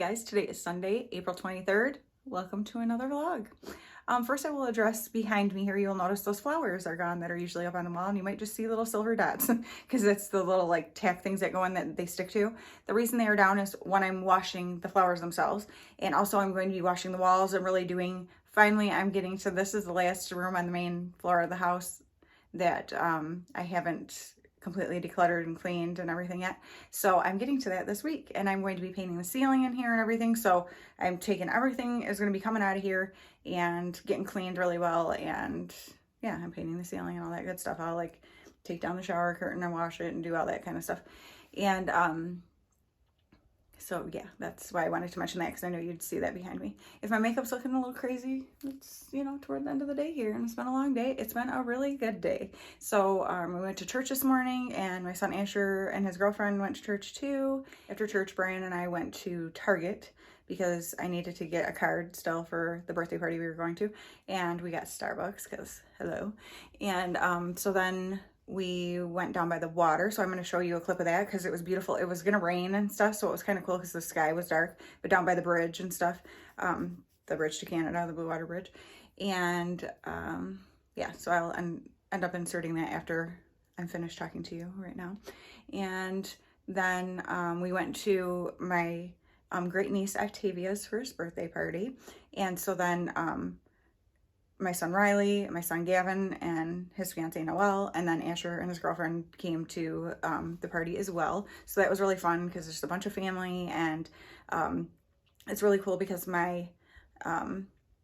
guys, today is Sunday, April 23rd. Welcome to another vlog. First I will address behind me here, you'll notice those flowers are gone that are usually up on the wall, and you might just see little silver dots because it's the little like tack things that go in that they stick to. The reason they are down is when I'm washing the flowers themselves, and also I'm going to be washing the walls and really doing, finally I'm getting to, this is the last room on the main floor of the house that I haven't completely decluttered and cleaned and everything yet. So I'm getting to that this week, and I'm going to be painting the ceiling in here and everything. So I'm taking everything is going to be coming out of here and getting cleaned really well. And yeah, I'm painting the ceiling and all that good stuff. I'll like take down the shower curtain and wash it and do all that kind of stuff. And so yeah, that's why I wanted to mention that, because I know you'd see that behind me. If my makeup's looking a little crazy, it's, you know, toward the end of the day here, and it's been a long day. It's been a really good day. So we went to church this morning, and my son Asher and his girlfriend went to church too. After church, Brian and I went to Target because I needed to get a card still for the birthday party we were going to, and we got Starbucks because hello. And so then we went down by the water, so I'm going to show you a clip of that because it was beautiful. It was going to rain and stuff, so it was kind of cool because the sky was dark, but down by the bridge and stuff, the bridge to Canada, the Blue Water Bridge. And yeah, so I'll end up inserting that after I'm finished talking to you right now. And then we went to my great niece Octavia's first birthday party, and so then my son Riley, my son Gavin, and his fiance Noelle, and then Asher and his girlfriend came to the party as well. So that was really fun because there's a bunch of family, and it's really cool because my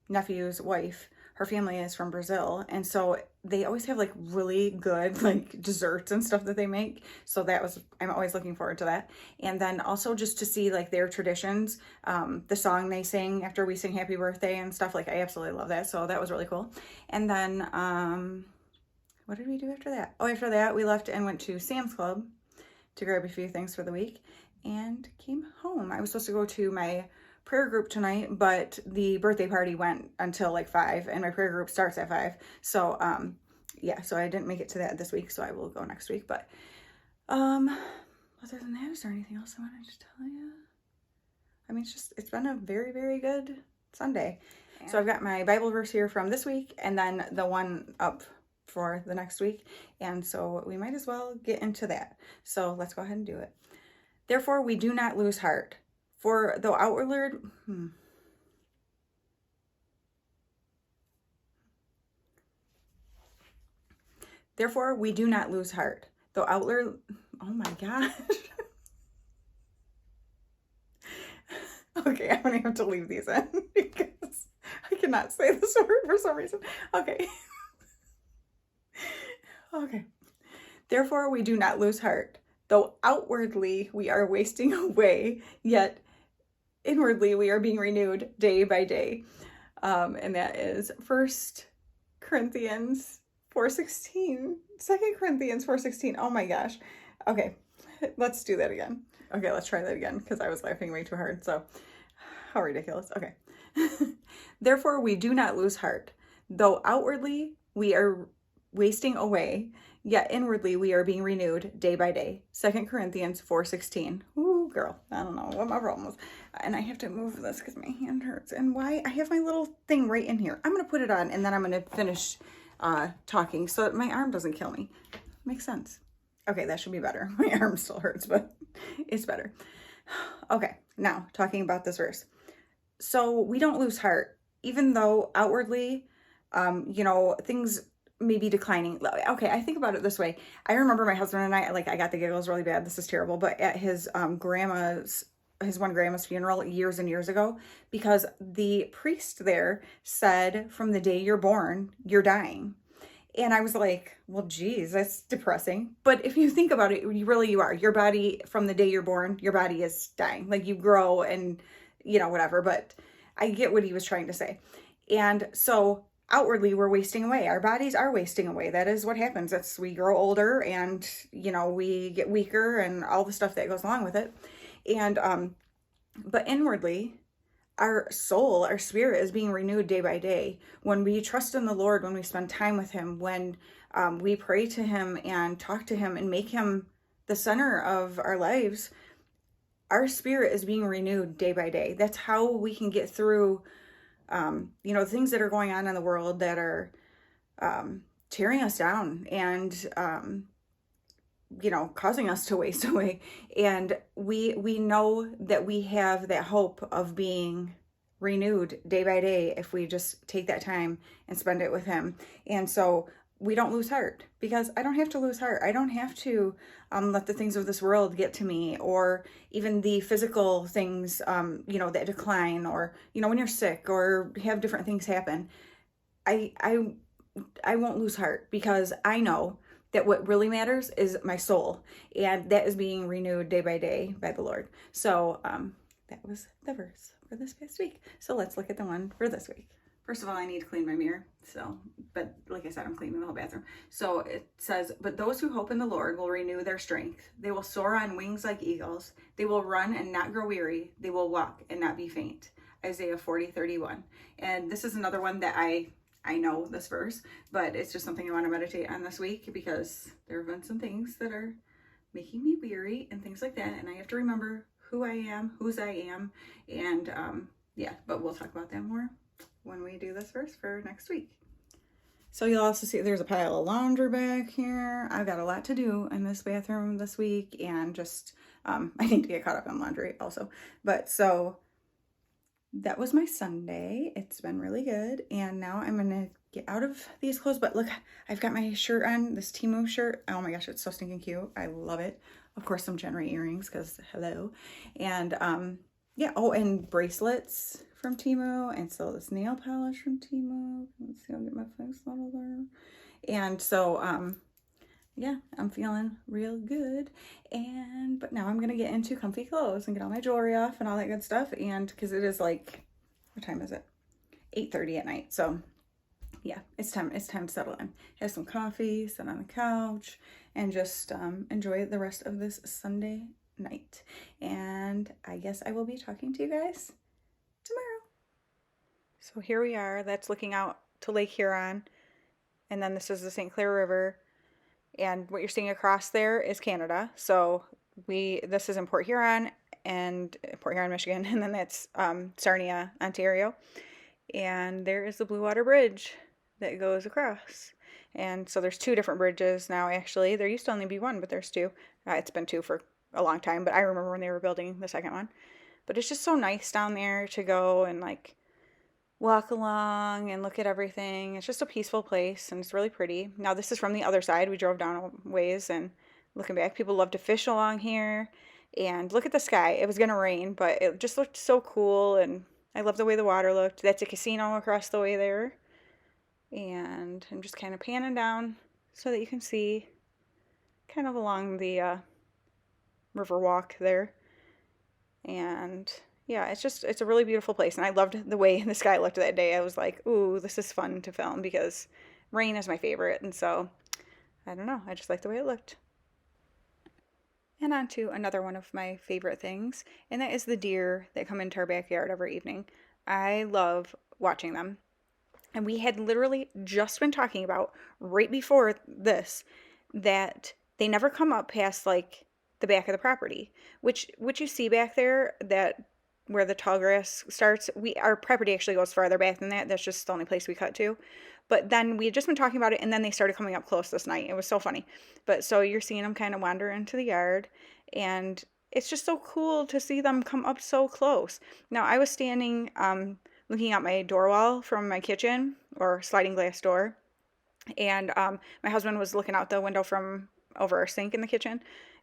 nephew's wife, her family is from Brazil, and so they always have like really good like desserts and stuff that they make. So that was, I'm always looking forward to that. And then also just to see like their traditions, the song they sing after we sing happy birthday and stuff, like I absolutely love that. So that was really cool. And then what did we do after that? Oh, after that we left and went to Sam's Club to grab a few things for the week and came home. I was supposed to go to my prayer group tonight, but the birthday party went until like 5, and my prayer group starts at 5. So yeah, so I didn't make it to that this week, so I will go next week. But other than that, is there anything else I wanted to tell you? I mean, it's been a very, very good Sunday. So I've got my Bible verse here from this week, and then the one up for the next week, and so we might as well get into that. So let's go ahead and do it. Therefore we do not lose heart. For though outwardly, Therefore we do not lose heart. Though outwardly, oh my gosh. Okay, I'm gonna have to leave these in because I cannot say this word for some reason. Okay. Okay. Therefore we do not lose heart. Though outwardly we are wasting away, yet inwardly we are being renewed day by day. And that is 1 Corinthians 4:16, 2 Corinthians 4:16. Oh my gosh. Okay, let's do that again. Okay, let's try that again because I was laughing way too hard. So how ridiculous. Okay. Therefore we do not lose heart. Though outwardly we are wasting away, yet inwardly we are being renewed day by day. 2 Corinthians 4:16. Ooh, girl, I don't know what my problem was. And I have to move this because my hand hurts. And why? I have my little thing right in here. I'm going to put it on, and then I'm going to finish talking so that my arm doesn't kill me. Makes sense. Okay, that should be better. My arm still hurts, but it's better. Okay, now talking about this verse. So we don't lose heart, even though outwardly, you know, things may be declining. Okay, I think about it this way. I remember my husband and I got the giggles really bad. This is terrible. But at his one grandma's funeral years and years ago, because the priest there said, from the day you're born, you're dying. And I was like, well, geez, that's depressing. But if you think about it, you are. Your body, from the day you're born, your body is dying. Like you grow and, you know, whatever. But I get what he was trying to say. And so outwardly we're wasting away. Our bodies are wasting away. That is what happens. We grow older, and, you know, we get weaker and all the stuff that goes along with it. And but inwardly, our soul, our spirit is being renewed day by day. When we trust in the Lord, when we spend time with him, when we pray to him and talk to him and make him the center of our lives, our spirit is being renewed day by day. That's how we can get through, the things that are going on in the world that are tearing us down and, causing us to waste away. And we know that we have that hope of being renewed day by day if we just take that time and spend it with him. And so we don't lose heart, because I don't have to lose heart. I don't have to let the things of this world get to me, or even the physical things, that decline, or, when you're sick or have different things happen. I won't lose heart, because I know that what really matters is my soul, and that is being renewed day by day by the Lord. So that was the verse for this past week. So let's look at the one for this week. First of all, I need to clean my mirror. But like I said, I'm cleaning the whole bathroom. So it says, but those who hope in the Lord will renew their strength. They will soar on wings like eagles. They will run and not grow weary. They will walk and not be faint. Isaiah 40:31. And this is another one that I know this verse, but it's just something I want to meditate on this week, because there have been some things that are making me weary and things like that. And I have to remember who I am, whose I am. And but we'll talk about that more when we do this verse for next week. So you'll also see there's a pile of laundry back here. I've got a lot to do in this bathroom this week, and just I need to get caught up on laundry also. But so that was my Sunday. It's been really good. And now I'm going to get out of these clothes. But look, I've got my shirt on, this TEMU shirt. Oh my gosh, it's so stinking cute. I love it. Of course, some January earrings, because hello. And and bracelets from TEMU. And so this nail polish from TEMU. Let's see, I'll get my face level there. And so, I'm feeling real good. But now I'm gonna get into comfy clothes and get all my jewelry off and all that good stuff. And because it is like, what time is it? 8:30 at night. So yeah, it's time to settle in. Have some coffee, sit on the couch, and just enjoy the rest of this Sunday night. And I guess I will be talking to you guys tomorrow. So here we are. That's looking out to Lake Huron. And then this is the St. Clair River. And what you're seeing across there is Canada. So this is in Port Huron, Michigan, and then that's Sarnia, Ontario. And there is the Blue Water Bridge that goes across. And so there's two different bridges now, actually. There used to only be one, but there's two. It's been two for a long time, but I remember when they were building the second one. But it's just so nice down there to go and like walk along and look at everything. It's just a peaceful place, and it's really pretty. Now this is from the other side. We drove down a ways, and looking back, people love to fish along here. And look at the sky. It was gonna rain, but it just looked so cool, and I love the way the water looked. That's a casino across the way there. And I'm just kind of panning down so that you can see kind of along the river walk there. And yeah, it's a really beautiful place. And I loved the way the sky looked that day. I was like, ooh, this is fun to film, because rain is my favorite. And so, I don't know, I just like the way it looked. And on to another one of my favorite things, and that is the deer that come into our backyard every evening. I love watching them. And we had literally just been talking about right before this that they never come up past like the back of the property, which you see back there, that where the tall grass starts. Our property actually goes farther back than that. That's just the only place we cut to. But then we had just been talking about it, and then they started coming up close this night. It was so funny. But so you're seeing them kind of wander into the yard, and it's just so cool to see them come up so close. Now, I was standing looking out my door wall from my kitchen, or sliding glass door, and my husband was looking out the window from over our sink in the kitchen,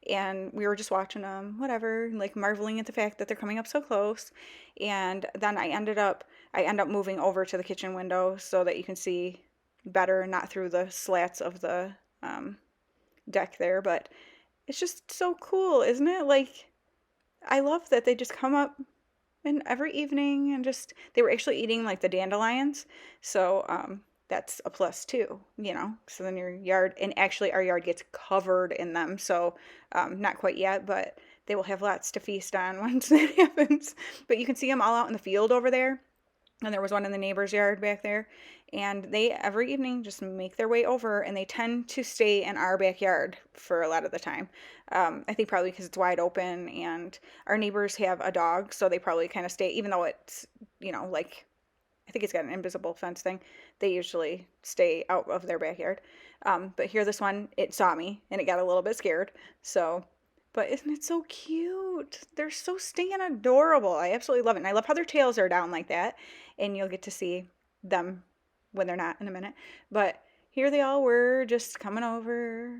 and we were just watching them, whatever, like marveling at the fact that they're coming up so close. And then I end up moving over to the kitchen window so that you can see better, not through the slats of the deck there. But it's just so cool, isn't it? Like, I love that they just come up and every evening, and just, they were actually eating like the dandelions. So that's a plus too, so then your yard, and actually our yard gets covered in them. So not quite yet, but they will have lots to feast on once that happens. But you can see them all out in the field over there. And there was one in the neighbor's yard back there. And they every evening just make their way over, and they tend to stay in our backyard for a lot of the time. I think probably because it's wide open, and our neighbors have a dog, so they probably kind of stay, even though it's, like, I think it's got an invisible fence thing. They usually stay out of their backyard. But here, this one, it saw me and it got a little bit scared. So, but isn't it so cute? They're so stinking adorable. I absolutely love it. And I love how their tails are down like that. And you'll get to see them when they're not in a minute. But here they all were, just coming over,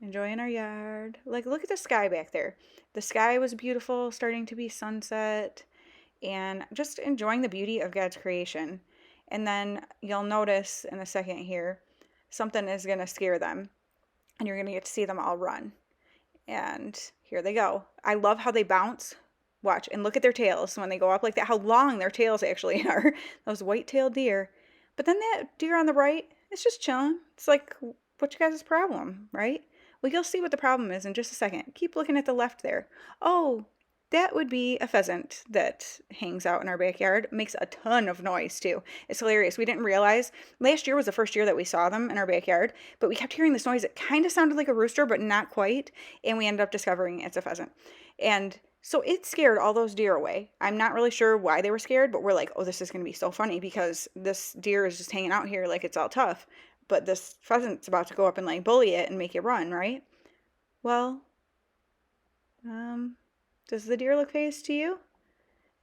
enjoying our yard. Like, look at the sky back there. The sky was beautiful, starting to be sunset, and just enjoying the beauty of God's creation. And then you'll notice in a second here, something is going to scare them, and you're going to get to see them all run. And here they go. I love how they bounce. Watch and look at their tails when they go up like that, how long their tails actually are. Those white-tailed deer. But then that deer on the right, it's just chilling. It's like, what's your guys' problem, right? Well, you'll see what the problem is in just a second. Keep looking at the left there. Oh, that would be a pheasant that hangs out in our backyard. Makes a ton of noise too. It's hilarious. We didn't realize. Last year was the first year that we saw them in our backyard, but we kept hearing this noise. It kind of sounded like a rooster, but not quite. And we ended up discovering it's a pheasant. And so it scared all those deer away. I'm not really sure why they were scared, but we're like, oh, this is going to be so funny because this deer is just hanging out here like it's all tough. But this pheasant's about to go up and like bully it and make it run, right? Well, does the deer look phased to you?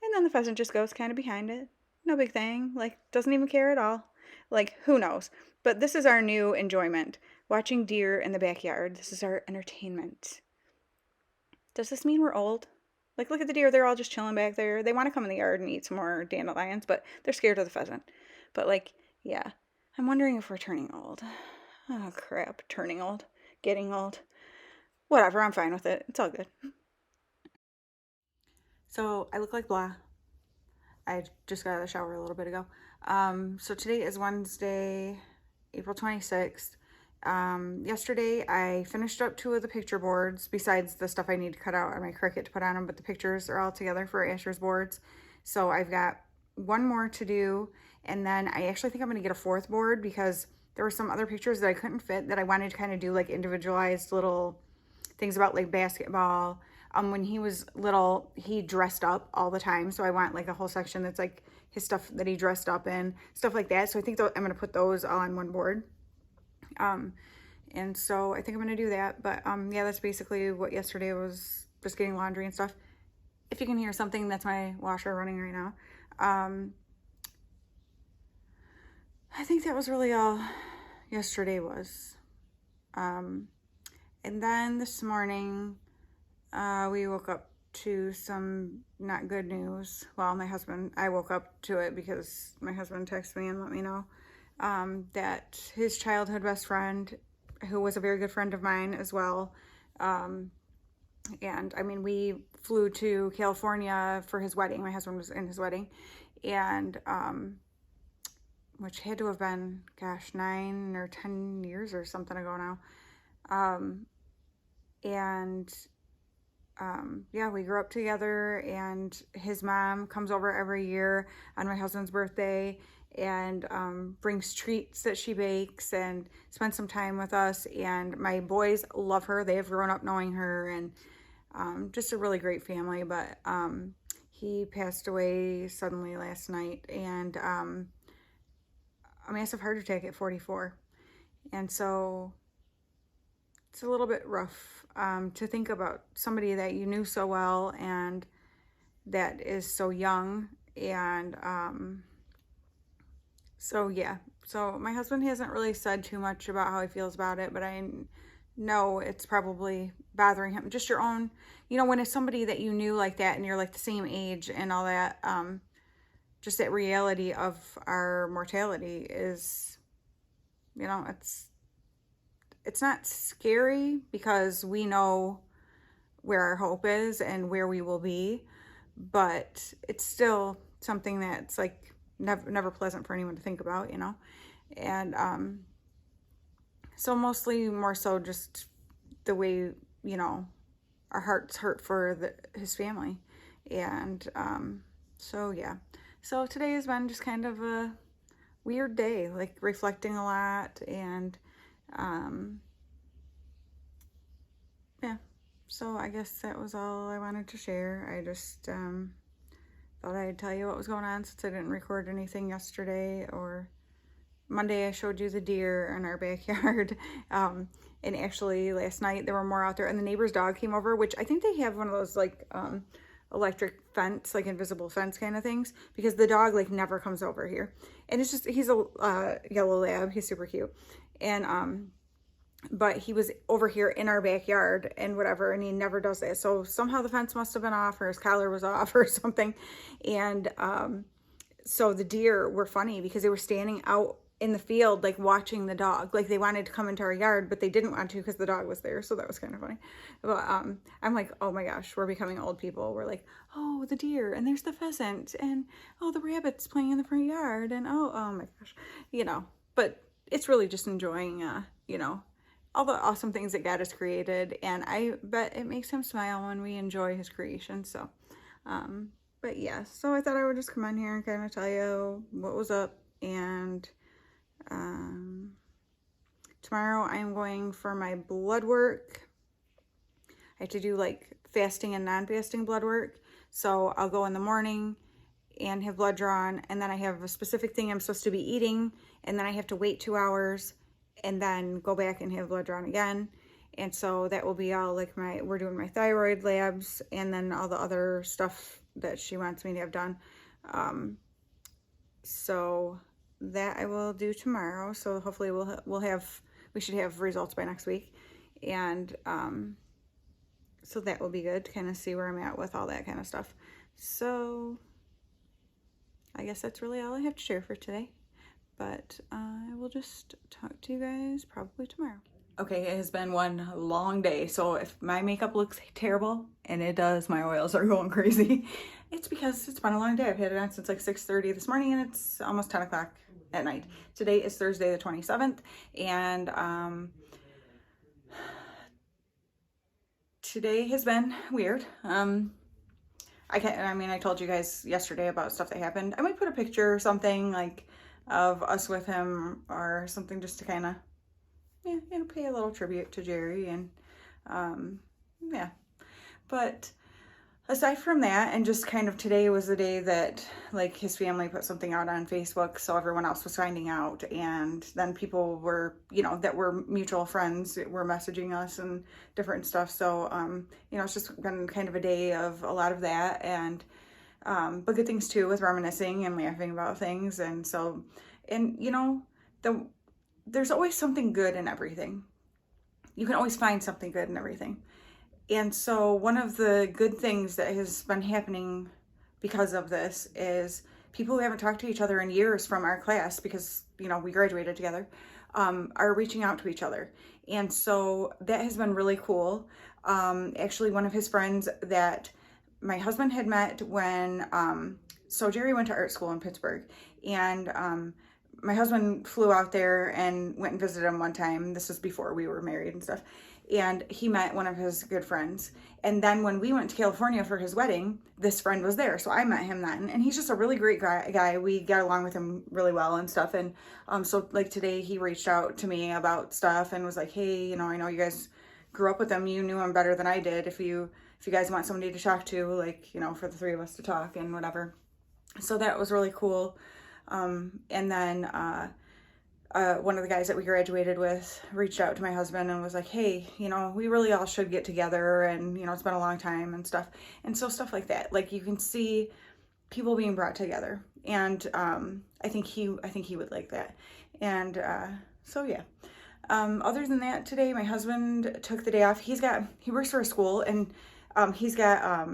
And then the pheasant just goes kind of behind it. No big thing. Like, doesn't even care at all. Like, who knows? But this is our new enjoyment. Watching deer in the backyard. This is our entertainment. Does this mean we're old? Like, look at the deer. They're all just chilling back there. They want to come in the yard and eat some more dandelions, but they're scared of the pheasant. But, like, yeah. I'm wondering if we're turning old. Oh, crap. Turning old. Getting old. Whatever. I'm fine with it. It's all good. So I look like blah. I just got out of the shower a little bit ago. So today is Wednesday, April 26th. Yesterday I finished up 2 of the picture boards besides the stuff I need to cut out on my Cricut to put on them, but the pictures are all together for Asher's boards. So I've got 1 more to do, and then I actually think I'm going to get a 4th board because there were some other pictures that I couldn't fit that I wanted to kind of do like individualized little things about like basketball. When he was little, he dressed up all the time. So I want like a whole section that's like his stuff that he dressed up in, stuff like that. So I think I'm going to put those all on 1 board. And so I think I'm going to do that. But yeah, that's basically what yesterday was, just getting laundry and stuff. If you can hear something, that's my washer running right now. I think that was really all yesterday was. And then this morning, we woke up to some not good news. Well, I woke up to it because my husband texted me and let me know that his childhood best friend, who was a very good friend of mine as well, and I mean, we flew to California for his wedding. My husband was in his wedding, and which had to have been, gosh, 9 or 10 years or something ago now. Yeah, we grew up together, and his mom comes over every year on my husband's birthday and brings treats that she bakes and spends some time with us. And my boys love her. They have grown up knowing her, and just a really great family. But he passed away suddenly last night, and a massive heart attack at 44. And so it's a little bit rough to think about somebody that you knew so well and that is so young. And so yeah, so my husband hasn't really said too much about how he feels about it, but I know it's probably bothering him. Just your own, when it's somebody that you knew like that and you're like the same age and all that, just that reality of our mortality is, it's not scary because we know where our hope is and where we will be, but it's still something that's like never pleasant for anyone to think about, and so mostly more so just the way, our hearts hurt for his family. And so yeah, So today has been just kind of a weird day, like reflecting a lot, and yeah. So I guess that was all I wanted to share. I just thought I'd tell you what was going on since I didn't record anything yesterday or Monday. I showed you the deer in our backyard. And actually last night there were more out there, and the neighbor's dog came over, which I think they have one of those like electric fence, like invisible fence kind of things, because the dog like never comes over here. And it's just, he's a yellow lab. He's super cute. And but he was over here in our backyard and whatever, and he never does that. So somehow the fence must have been off, or his collar was off or something. And so the deer were funny because they were standing out in the field, like watching the dog. Like they wanted to come into our yard, but they didn't want to because the dog was there. So that was kind of funny. But I'm like, oh my gosh, we're becoming old people. We're like, oh, the deer, and there's the pheasant, and oh, the rabbit's playing in the front yard, and oh my gosh, you know. But it's really just enjoying, you know, all the awesome things that God has created. And I bet it makes him smile when we enjoy his creation. So, but yeah, so I thought I would just come on here and kind of tell you what was up. And tomorrow I'm going for my blood work. I have to do like fasting and non-fasting blood work. So I'll go in the morning and have blood drawn, and then I have a specific thing I'm supposed to be eating, and then I have to wait 2 hours and then go back and have blood drawn again. And so that will be all like we're doing my thyroid labs and then all the other stuff that she wants me to have done. So that I will do tomorrow. So hopefully we should have results by next week. And so that will be good to kind of see where I'm at with all that kind of stuff. So I guess that's really all I have to share for today. But I will just talk to you guys probably tomorrow. Okay, it has been one long day. So if my makeup looks terrible, and it does, my oils are going crazy, it's because it's been a long day. I've had it on since like 6:30 this morning, and it's almost 10 o'clock at night. Today is Thursday the 27th, and today has been weird. I told you guys yesterday about stuff that happened. I might put a picture or something like of us with him or something, just to kind of, yeah, you know, pay a little tribute to Jerry. And yeah, but aside from that, and just kind of today was the day that like his family put something out on Facebook, so everyone else was finding out, and then people were, you know, that were mutual friends were messaging us and different stuff. So you know, it's just been kind of a day of a lot of that, and but good things too, with reminiscing and laughing about things. And so, and you know, there's always something good in everything. You can always find something good in everything. And so one of the good things that has been happening because of this is people who haven't talked to each other in years from our class, because, you know, we graduated together, are reaching out to each other. And so that has been really cool. Actually, one of his friends that my husband had met when, so Jerry went to art school in Pittsburgh, and my husband flew out there and went and visited him one time. This was before we were married and stuff. And he met one of his good friends. And then when we went to California for his wedding, this friend was there. So I met him then. And he's just a really great guy. We got along with him really well and stuff. And so like today he reached out to me about stuff and was like, hey, you know, I know you guys grew up with him. You knew him better than I did. If you guys want somebody to talk to, like, you know, for the three of us to talk and whatever. So that was really cool. And then one of the guys that we graduated with reached out to my husband and was like, hey, you know, we really all should get together, and, you know, it's been a long time and stuff. And so stuff like that, like you can see people being brought together. And I think he would like that. And so yeah. Other than that, today my husband took the day off. He works for a school, and he's got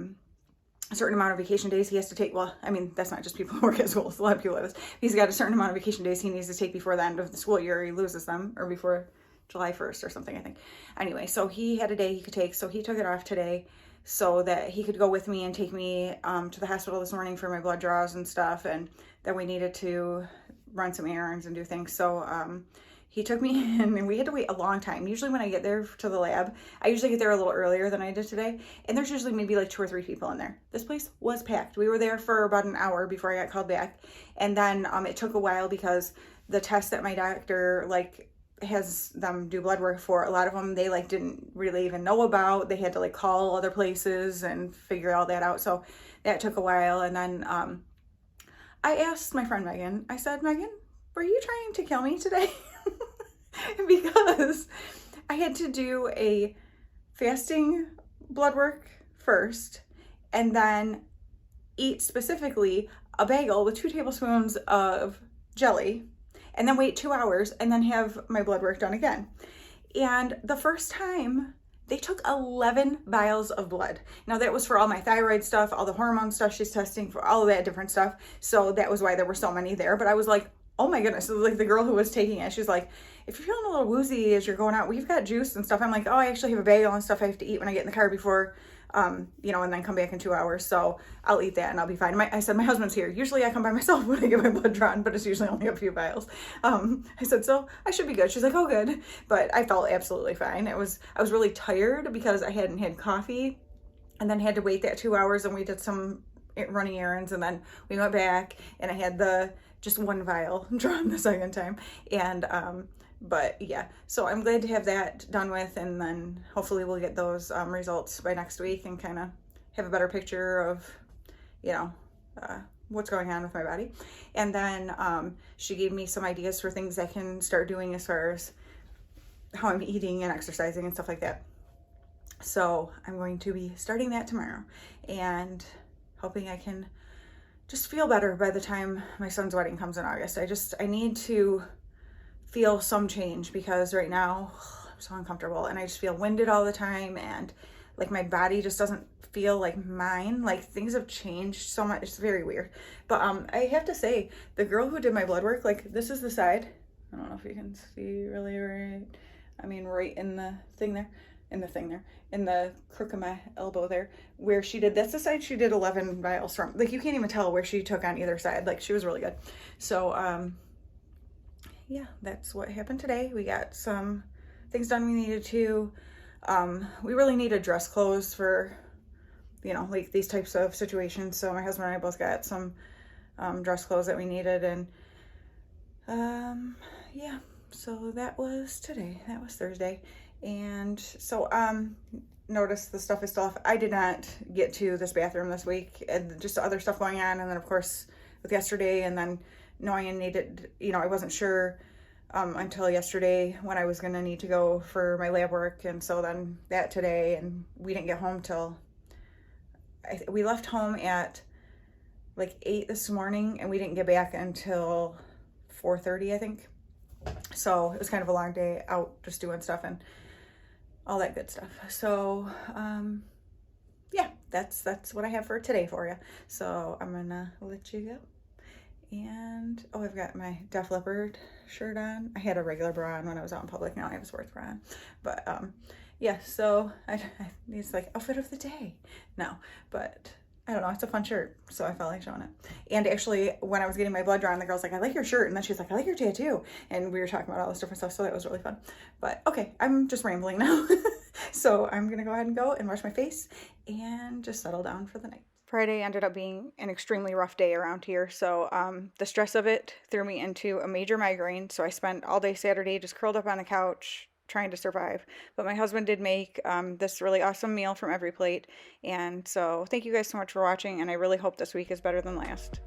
a certain amount of vacation days he has to take. Well, I mean, that's not just people who work at school. It's a lot of people at this. He's got a certain amount of vacation days he needs to take before the end of the school year. He loses them, or before July 1st or something, I think. Anyway, so he had a day he could take. So he took it off today so that he could go with me and take me to the hospital this morning for my blood draws and stuff. And then we needed to run some errands and do things. So He took me in and we had to wait a long time. Usually when I get there to the lab, I usually get there a little earlier than I did today. And there's usually maybe like 2 or 3 people in there. This place was packed. We were there for about an hour before I got called back. And then it took a while because the test that my doctor like has them do blood work for, a lot of them they like didn't really even know about. They had to like call other places and figure all that out. So that took a while. And then I asked my friend Megan, I said, Megan, were you trying to kill me today? Because I had to do a fasting blood work first and then eat specifically a bagel with 2 tablespoons of jelly and then wait 2 hours and then have my blood work done again. And the first time they took 11 vials of blood. Now that was for all my thyroid stuff, all the hormone stuff she's testing for, all of that different stuff. So that was why there were so many there. But I was like, oh my goodness. So like the girl who was taking it, she's like, if you're feeling a little woozy as you're going out, we've got juice and stuff. I'm like, oh, I actually have a bagel and stuff I have to eat when I get in the car before, you know, and then come back in 2 hours. So I'll eat that and I'll be fine. I said, my husband's here. Usually I come by myself when I get my blood drawn, but it's usually only a few vials. I said, so I should be good. She's like, oh, good. But I felt absolutely fine. I was really tired because I hadn't had coffee and then had to wait that 2 hours and we did some running errands and then we went back and I had just 1 vial drawn the second time. And, but yeah, so I'm glad to have that done with, and then hopefully we'll get those results by next week and kind of have a better picture of, you know, what's going on with my body. And then she gave me some ideas for things I can start doing as far as how I'm eating and exercising and stuff like that. So I'm going to be starting that tomorrow and hoping I can just feel better by the time my son's wedding comes in August. I need to feel some change because right now I'm so uncomfortable and I just feel winded all the time and like my body just doesn't feel like mine. Like things have changed so much. It's very weird. But I have to say, the girl who did my blood work, like this is the side. I don't know if you can see really right. I mean, right in the thing there, in the crook of my elbow there, where she did, that's the side she did 11 vials from. Like you can't even tell where she took on either side. Like she was really good. So, yeah, that's what happened today. We got some things done we needed to. We really needed dress clothes for, you know, like these types of situations. So my husband and I both got some dress clothes that we needed. And yeah, so that was today. That was Thursday. And so notice the stuff is still off. I did not get to this bathroom this week, and just other stuff going on. And then of course with yesterday, and then knowing I needed, you know, I wasn't sure until yesterday when I was going to need to go for my lab work. And so then that today, and we didn't get home till, we left home at like 8 this morning and we didn't get back until 4:30, I think. So it was kind of a long day out just doing stuff and all that good stuff. So, yeah, that's what I have for today for you. So I'm going to let you go. And, oh, I've got my Def Leppard shirt on. I had a regular bra on when I was out in public. Now I have a sports bra on. But, yeah, so it's like outfit of the day. No, but I don't know. It's a fun shirt. So I felt like showing it. And actually, when I was getting my blood drawn, the girl's like, I like your shirt. And then she's like, I like your tattoo. And we were talking about all this different stuff. So that was really fun. But, okay, I'm just rambling now. So I'm going to go ahead and go and wash my face and just settle down for the night. Friday ended up being an extremely rough day around here, so the stress of it threw me into a major migraine, so I spent all day Saturday just curled up on the couch trying to survive. But my husband did make this really awesome meal from Every Plate, and so thank you guys so much for watching, and I really hope this week is better than last.